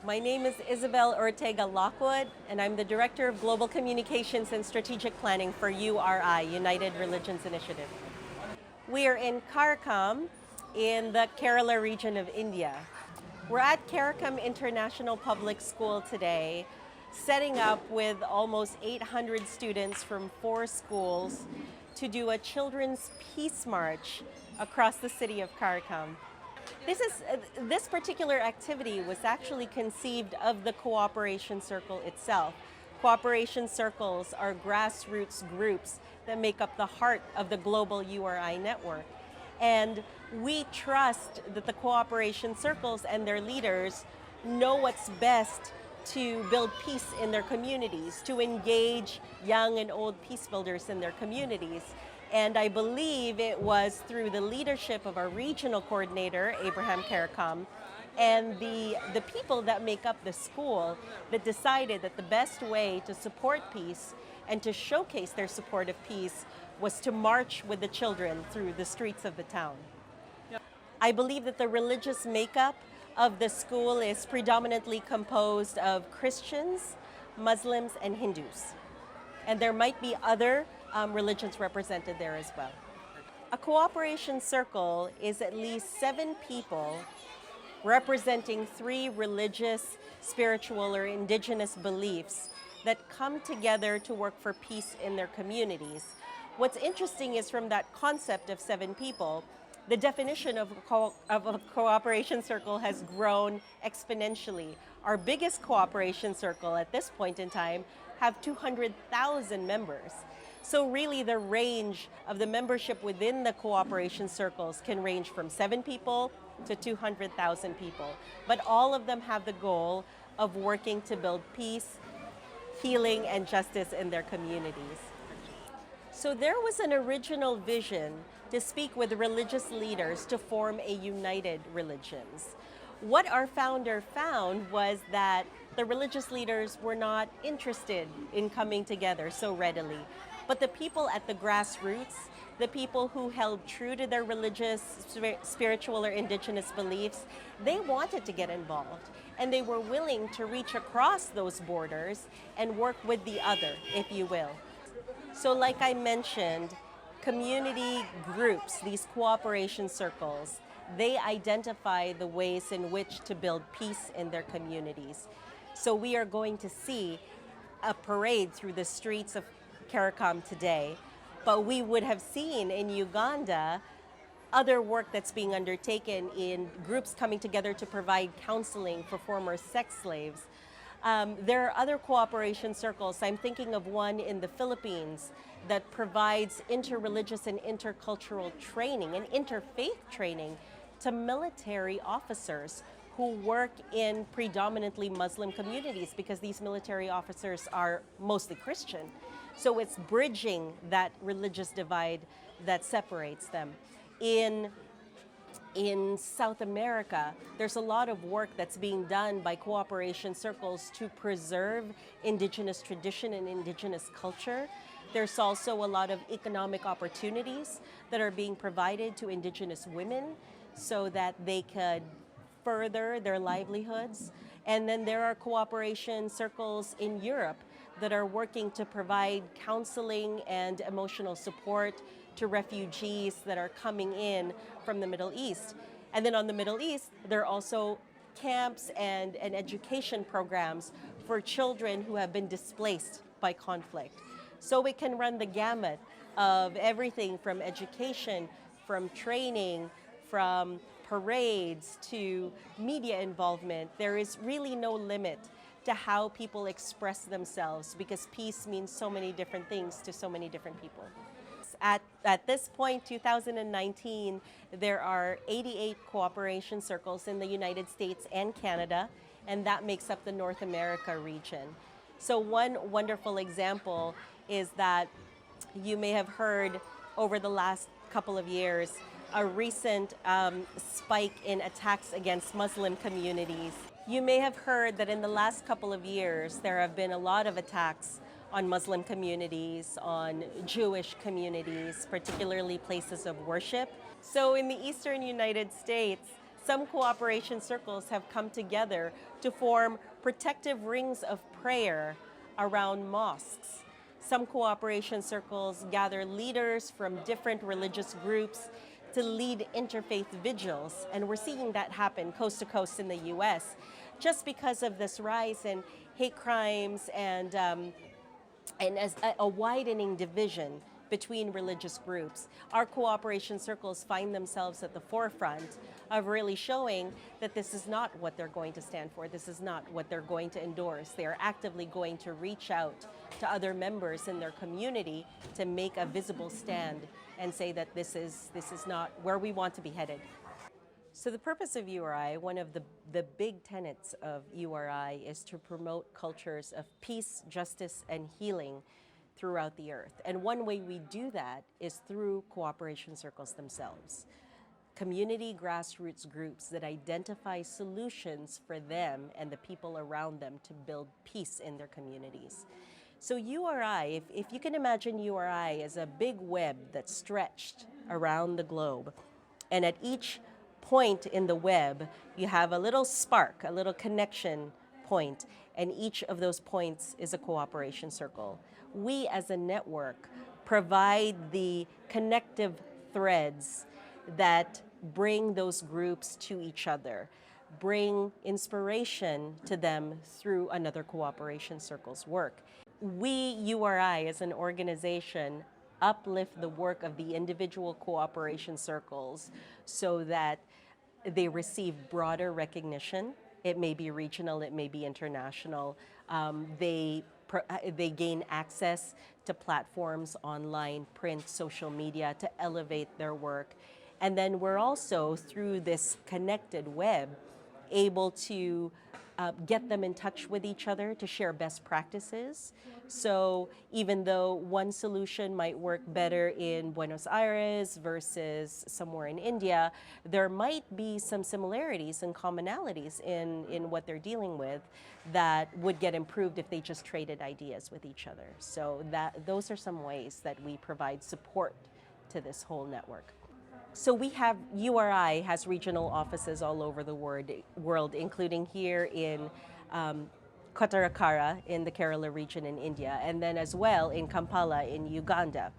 My name is Isabelle Ortega Lockwood, and I'm the Director of Global Communications and Strategic Planning for URI, United Religions Initiative. We are in Karakham in the Kerala region of India. We're at Karakham International Public School today, setting up with almost 800 students from 4 schools to do a children's peace march across the city of Karakham. This particular activity was actually conceived of the Cooperation Circle itself. Cooperation Circles are grassroots groups that make up the heart of the global URI network. And we trust that the Cooperation Circles and their leaders know what's best to build peace in their communities, to engage young and old peace builders in their communities. And I believe it was through the leadership of our regional coordinator, Abraham Karakam, and the people that make up the school that decided that the best way to support peace and to showcase their support of peace was to march with the children through the streets of the town. I believe that the religious makeup of the school is predominantly composed of Christians, Muslims, and Hindus. And there might be other religions represented there as well. A cooperation circle is at least 7 people representing 3 religious, spiritual, or indigenous beliefs that come together to work for peace in their communities. What's interesting is from that concept of 7 people, the definition of a cooperation circle has grown exponentially. Our biggest cooperation circle at this point in time have 200,000 members. So really the range of the membership within the cooperation circles can range from 7 people to 200,000 people. But all of them have the goal of working to build peace, healing, and justice in their communities. So there was an original vision to speak with religious leaders to form a united religions. What our founder found was that the religious leaders were not interested in coming together so readily. But the people at the grassroots, the people who held true to their religious, spiritual, or indigenous beliefs, they wanted to get involved. And they were willing to reach across those borders and work with the other, if you will. So like I mentioned, community groups, these cooperation circles, they identify the ways in which to build peace in their communities. So we are going to see a parade through the streets of Karakham today, but we would have seen in Uganda other work that's being undertaken in groups coming together to provide counseling for former sex slaves. There are other cooperation circles. I'm thinking of one in the Philippines that provides interreligious and intercultural training and interfaith training to military officers who work in predominantly Muslim communities because these military officers are mostly Christian. So it's bridging that religious divide that separates them. In South America, there's a lot of work that's being done by cooperation circles to preserve indigenous tradition and indigenous culture. There's also a lot of economic opportunities that are being provided to indigenous women so that they could further their livelihoods. And then there are cooperation circles in Europe that are working to provide counseling and emotional support to refugees that are coming in from the Middle East. And then on the Middle East, there are also camps and education programs for children who have been displaced by conflict. So it can run the gamut of everything from education, from training, from parades to media involvement. There is really no limit to how people express themselves because peace means so many different things to so many different people. At this point, 2019, there are 88 cooperation circles in the United States and Canada, and that makes up the North America region. So one wonderful example is that you may have heard over the last couple of years a recent spike in attacks against Muslim communities. You may have heard that in the last couple of years, there have been a lot of attacks on Muslim communities, on Jewish communities, particularly places of worship. So in the eastern United States, Some cooperation circles have come together to form protective rings of prayer around mosques. Some cooperation circles gather leaders from different religious groups to lead interfaith vigils, and we're seeing that happen coast to coast in the US just because of this rise in hate crimes and as a widening division between religious groups. Our cooperation circles find themselves at the forefront of really showing that this is not what they're going to stand for. This is not what they're going to endorse. They are actively going to reach out to other members in their community to make a visible stand and say that this is not where we want to be headed. So the purpose of URI, one of the big tenets of URI, is to promote cultures of peace, justice, and healing throughout the earth. And one way we do that is through cooperation circles themselves. Community grassroots groups that identify solutions for them and the people around them to build peace in their communities. So URI, if you can imagine URI as a big web that's stretched around the globe, and at each point in the web, you have a little spark, a little connection point, and each of those points is a cooperation circle. We as a network provide the connective threads that bring those groups to each other, bring inspiration to them through another cooperation circle's work. We, URI, as an organization, uplift the work of the individual cooperation circles so that they receive broader recognition. It may be regional, it may be international. They gain access to platforms, online, print, social media to elevate their work. And then we're also, through this connected web, able to get them in touch with each other to share best practices. So even though one solution might work better in Buenos Aires versus somewhere in India, there might be some similarities and commonalities in what they're dealing with that would get improved if they just traded ideas with each other. So those are some ways that we provide support to this whole network. So we have, URI has regional offices all over the world, including here in Kotarakara in the Kerala region in India, and then as well in Kampala in Uganda.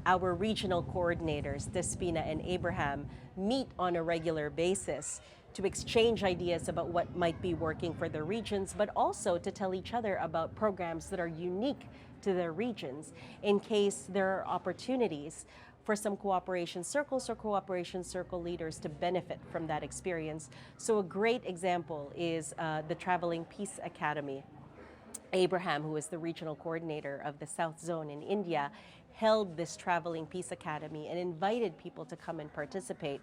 Our regional coordinators, Despina and Abraham, meet on a regular basis to exchange ideas about what might be working for their regions, but also to tell each other about programs that are unique to their regions in case there are opportunities for some cooperation circles or cooperation circle leaders to benefit from that experience. So a great example is the Traveling Peace Academy. Abraham, who is the regional coordinator of the South Zone in India, held this Traveling Peace Academy and invited people to come and participate.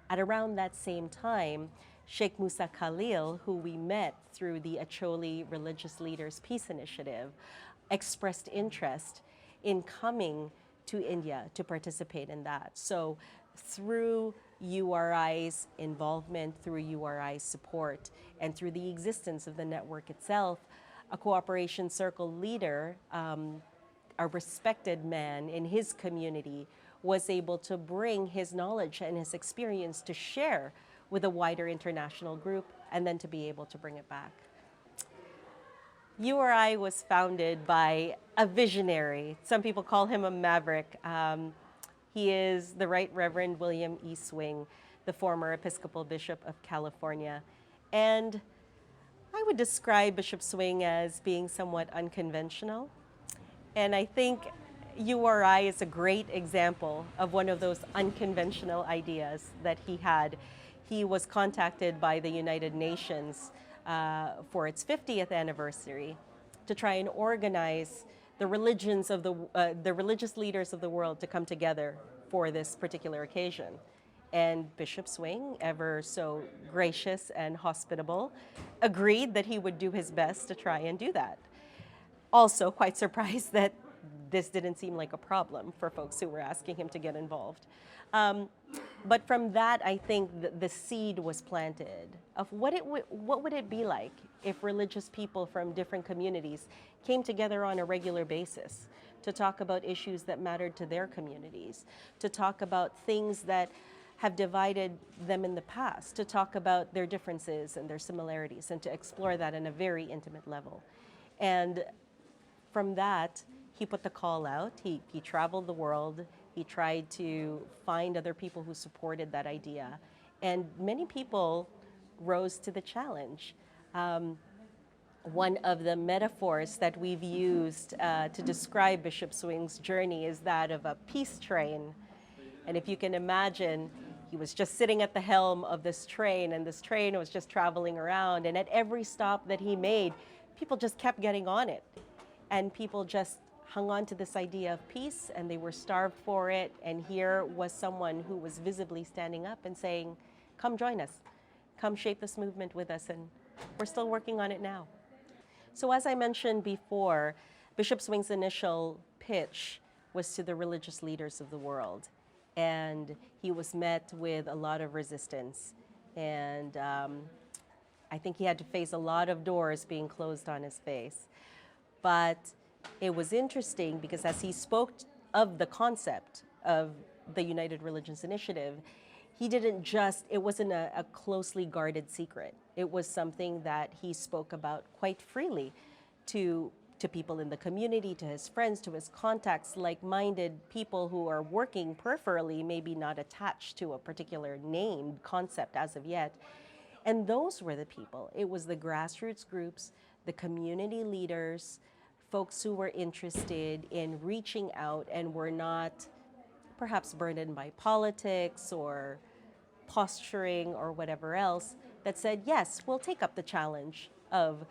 At around that same time, Sheikh Musa Khalil, who we met through the Acholi Religious Leaders Peace Initiative, expressed interest in coming to India to participate in that. So through URI's involvement, through URI's support, and through the existence of the network itself, a cooperation circle leader, a respected man in his community, was able to bring his knowledge and his experience to share with a wider international group and then to be able to bring it back. URI was founded by a visionary. Some people call him a maverick. He is the Right Reverend William E. Swing, the former Episcopal Bishop of California. And I would describe Bishop Swing as being somewhat unconventional. And I think URI is a great example of one of those unconventional ideas that he had. He was contacted by the United Nations for its 50th anniversary to try and organize the religions of the religious leaders of the world to come together for this particular occasion. And Bishop Swing, ever so gracious and hospitable, agreed that he would do his best to try and do that. Also quite surprised that this didn't seem like a problem for folks who were asking him to get involved. But from that, I think the seed was planted of what would it be like if religious people from different communities came together on a regular basis to talk about issues that mattered to their communities, to talk about things that have divided them in the past, to talk about their differences and their similarities and to explore that on a very intimate level. And from that, he put the call out. He traveled the world. He tried to find other people who supported that idea. And many people rose to the challenge. One of the metaphors that we've used to describe Bishop Swing's journey is that of a peace train. And if you can imagine, he was just sitting at the helm of this train, and this train was just traveling around. And at every stop that he made, people just kept getting on it. And people just hung on to this idea of peace, and they were starved for it. And here was someone who was visibly standing up and saying, come join us, come shape this movement with us. And we're still working on it now. So as I mentioned before, Bishop Swing's initial pitch was to the religious leaders of the world. And he was met with a lot of resistance. And I think he had to face a lot of doors being closed on his face. But it was interesting because as he spoke of the concept of the United Religions Initiative, he didn't just, it wasn't a closely guarded secret. It was something that he spoke about quite freely to people in the community, to his friends, to his contacts, like-minded people who are working peripherally, maybe not attached to a particular named concept as of yet. And those were the people. It was the grassroots groups, the community leaders, folks who were interested in reaching out and were not perhaps burdened by politics or posturing or whatever else, that said, yes, we'll take up the challenge of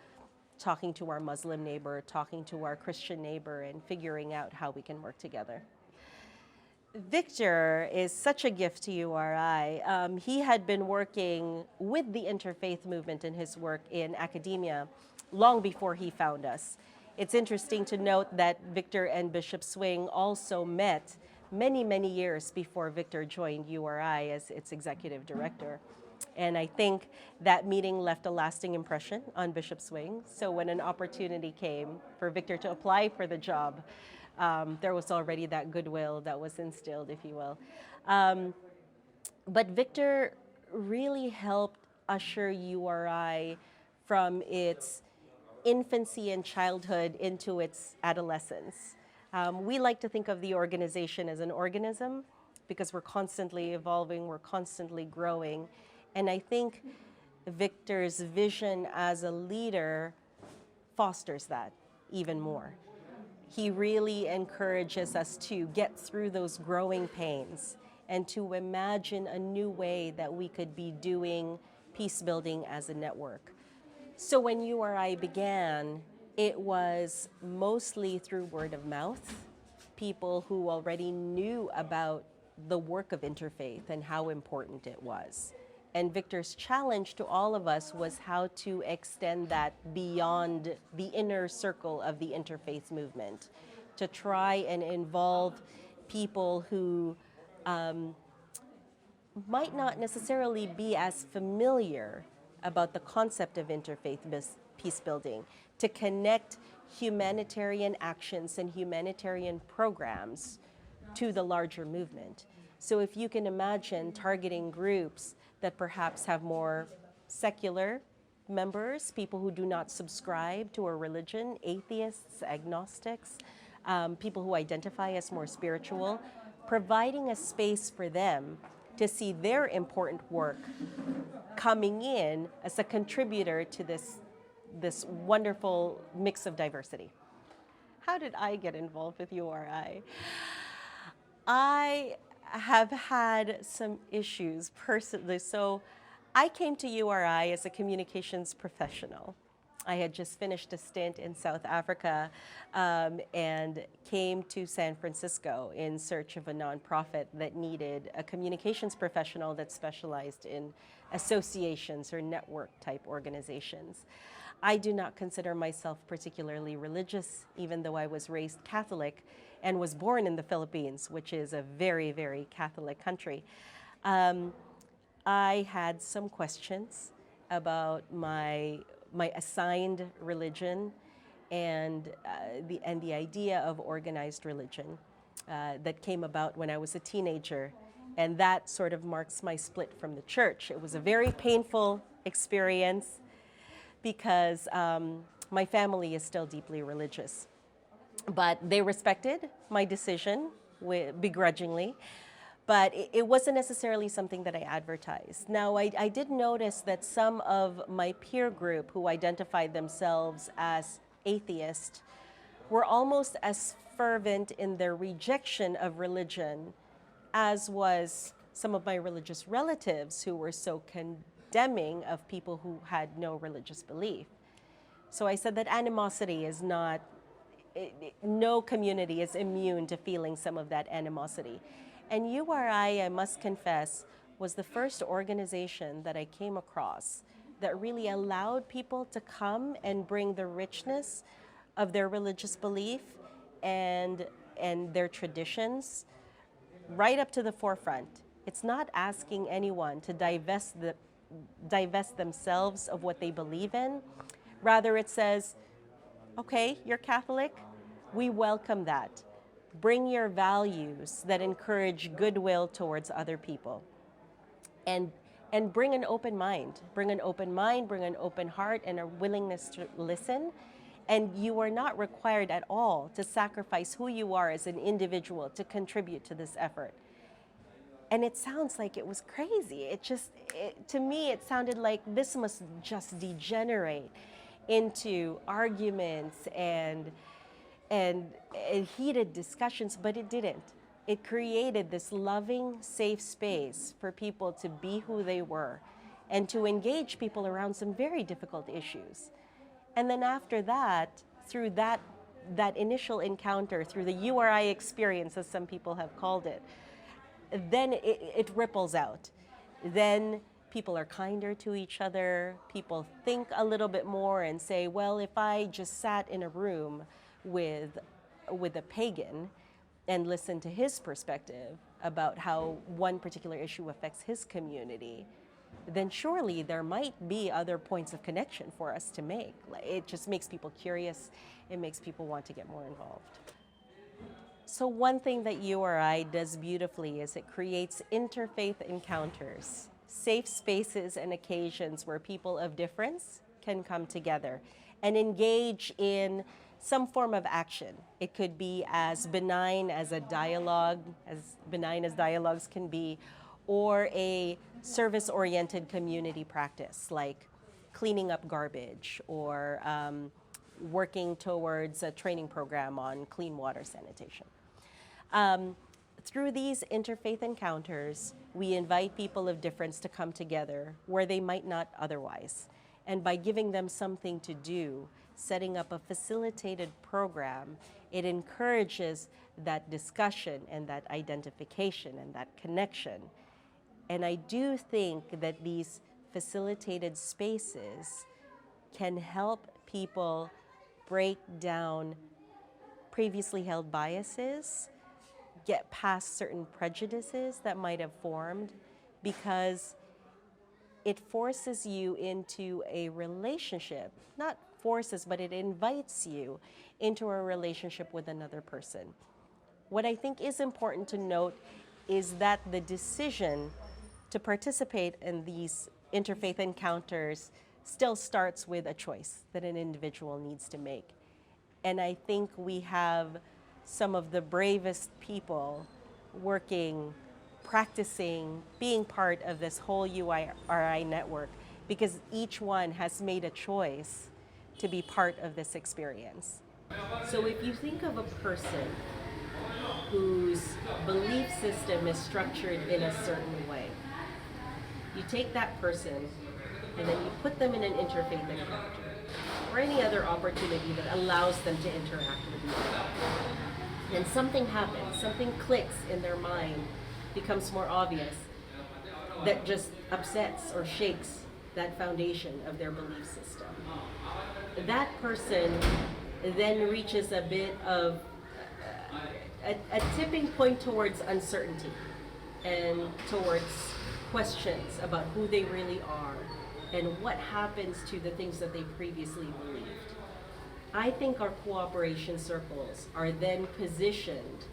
talking to our Muslim neighbor, talking to our Christian neighbor, and figuring out how we can work together. Victor is such a gift to URI. He had been working with the interfaith movement in his work in academia long before he found us. It's interesting to note that Victor and Bishop Swing also met many, many years before Victor joined URI as its executive director. And I think that meeting left a lasting impression on Bishop Swing. So when an opportunity came for Victor to apply for the job, there was already that goodwill that was instilled, if you will. But Victor really helped usher URI from its infancy and childhood into its adolescence. We like to think of the organization as an organism because we're constantly evolving, we're constantly growing. And I think Victor's vision as a leader fosters that even more. He really encourages us to get through those growing pains and to imagine a new way that we could be doing peace building as a network. So when URI began, it was mostly through word of mouth, people who already knew about the work of interfaith and how important it was. And Victor's challenge to all of us was how to extend that beyond the inner circle of the interfaith movement, to try and involve people who might not necessarily be as familiar about the concept of interfaith peace building, to connect humanitarian actions and humanitarian programs to the larger movement. So if you can imagine targeting groups that perhaps have more secular members, people who do not subscribe to a religion, atheists, agnostics, people who identify as more spiritual, providing a space for them to see their important work coming in as a contributor to this wonderful mix of diversity. How did I get involved with URI? I have had some issues personally. So I came to URI as a communications professional. I had just finished a stint in South Africa and came to San Francisco in search of a nonprofit that needed a communications professional that specialized in associations or network type organizations. I do not consider myself particularly religious, even though I was raised Catholic and was born in the Philippines, which is a very, very Catholic country. I had some questions about my assigned religion and the idea of organized religion that came about when I was a teenager And that sort of marks my split from the church. It was a very painful experience because my family is still deeply religious. But they respected my decision begrudgingly, but it wasn't necessarily something that I advertised. Now, I did notice that some of my peer group who identified themselves as atheist were almost as fervent in their rejection of religion as was some of my religious relatives who were so condemning of people who had no religious belief. So I said that animosity is not, no community is immune to feeling some of that animosity. And URI, I must confess, was the first organization that I came across that really allowed people to come and bring the richness of their religious belief and their traditions right up to the forefront. It's not asking anyone to divest themselves of what they believe in. Rather, it says, okay, you're Catholic, we welcome that. Bring your values that encourage goodwill towards other people. And bring an open mind. Bring an open mind, bring an open heart, and a willingness to listen. And you are not required at all to sacrifice who you are as an individual to contribute to this effort. And it sounds like it was crazy. To me, it sounded like this must just degenerate into arguments and heated discussions, but it didn't. It created this loving, safe space for people to be who they were and to engage people around some very difficult issues. And then after that, through that initial encounter, through the URI experience, as some people have called it, then it ripples out. Then people are kinder to each other. People think a little bit more and say, well, if I just sat in a room with a pagan and listened to his perspective about how one particular issue affects his community, then surely there might be other points of connection for us to make. It just makes people curious. It makes people want to get more involved. So one thing that URI does beautifully is it creates interfaith encounters, safe spaces and occasions where people of difference can come together and engage in some form of action. It could be as benign as a dialogue, as benign as dialogues can be, or a service-oriented community practice like cleaning up garbage or working towards a training program on clean water sanitation. Through these interfaith encounters, we invite people of difference to come together where they might not otherwise. And by giving them something to do, setting up a facilitated program, it encourages that discussion and that identification and that connection. And I do think that these facilitated spaces can help people break down previously held biases, get past certain prejudices that might have formed, because it forces you into a relationship, not forces, but it invites you into a relationship with another person. What I think is important to note is that the decision to participate in these interfaith encounters still starts with a choice that an individual needs to make. And I think we have some of the bravest people working, practicing, being part of this whole URI network, because each one has made a choice to be part of this experience. So if you think of a person whose belief system is structured in a certain way, you take that person and then you put them in an interfaith encounter or any other opportunity that allows them to interact with you. And something happens, something clicks in their mind, becomes more obvious, that just upsets or shakes that foundation of their belief system. That person then reaches a bit of a tipping point towards uncertainty and towards questions about who they really are and what happens to the things that they previously believed. I think our cooperation circles are then positioned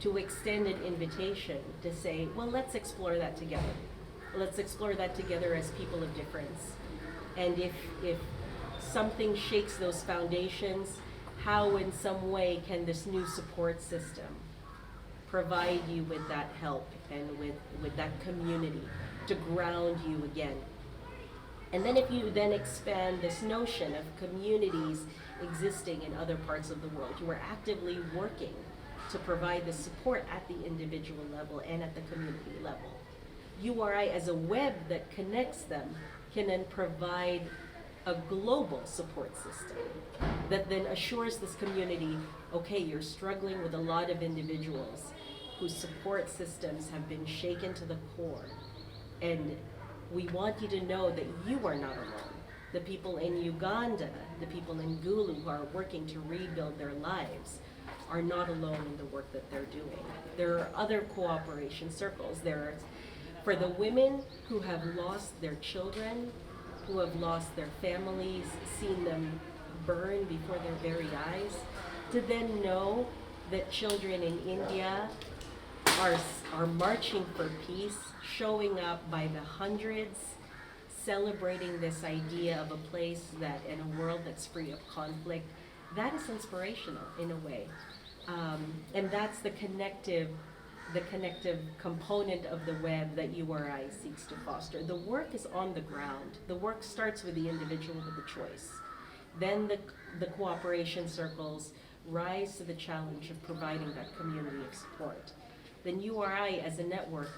to extend an invitation to say, well, let's explore that together. Let's explore that together as people of difference. And if something shakes those foundations, how in some way can this new support system provide you with that help and with that community to ground you again? And then if you then expand this notion of communities existing in other parts of the world, you are actively working to provide the support at the individual level and at the community level. URI as a web that connects them can then provide a global support system that then assures this community, okay, you're struggling with a lot of individuals whose support systems have been shaken to the core. And we want you to know that you are not alone. The people in Uganda, the people in Gulu who are working to rebuild their lives are not alone in the work that they're doing. There are other cooperation circles. There are, for the women who have lost their children, who have lost their families, seen them burn before their very eyes, to then know that children in India are marching for peace, showing up by the hundreds, celebrating this idea of a place that in a world that's free of conflict. That is inspirational in a way. And that's the connective component of the web that URI seeks to foster. The work is on the ground. The work starts with the individual with the choice. Then the cooperation circles rise to the challenge of providing that community of support. Then URI as a network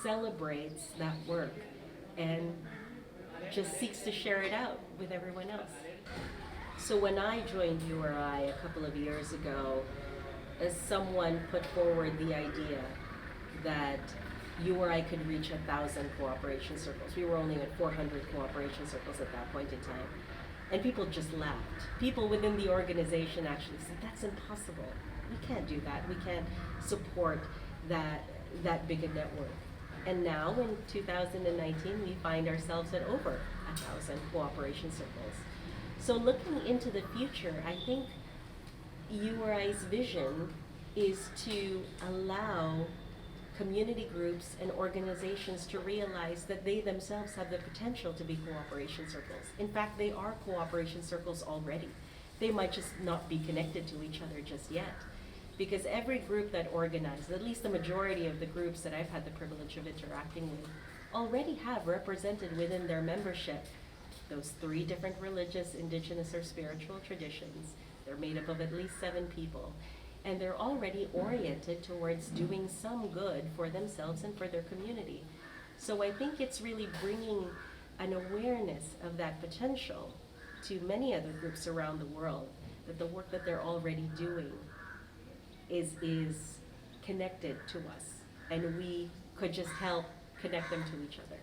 celebrates that work and just seeks to share it out with everyone else. So when I joined URI a couple of years ago, as someone put forward the idea that URI could reach 1,000 cooperation circles. We were only at 400 cooperation circles at that point in time. And people just laughed. People within the organization actually said, that's impossible. We can't do that. We can't support that big a network. And now in 2019, we find ourselves at over 1,000 cooperation circles. So looking into the future, I think URI's vision is to allow community groups and organizations to realize that they themselves have the potential to be cooperation circles. In fact, they are cooperation circles already. They might just not be connected to each other just yet. Because every group that organizes, at least the majority of the groups that I've had the privilege of interacting with, already have represented within their membership those 3 different religious, indigenous, or spiritual traditions. They're made up of at least 7 people. And they're already oriented towards doing some good for themselves and for their community. So I think it's really bringing an awareness of that potential to many other groups around the world, that the work that they're already doing is connected to us, and we could just help connect them to each other.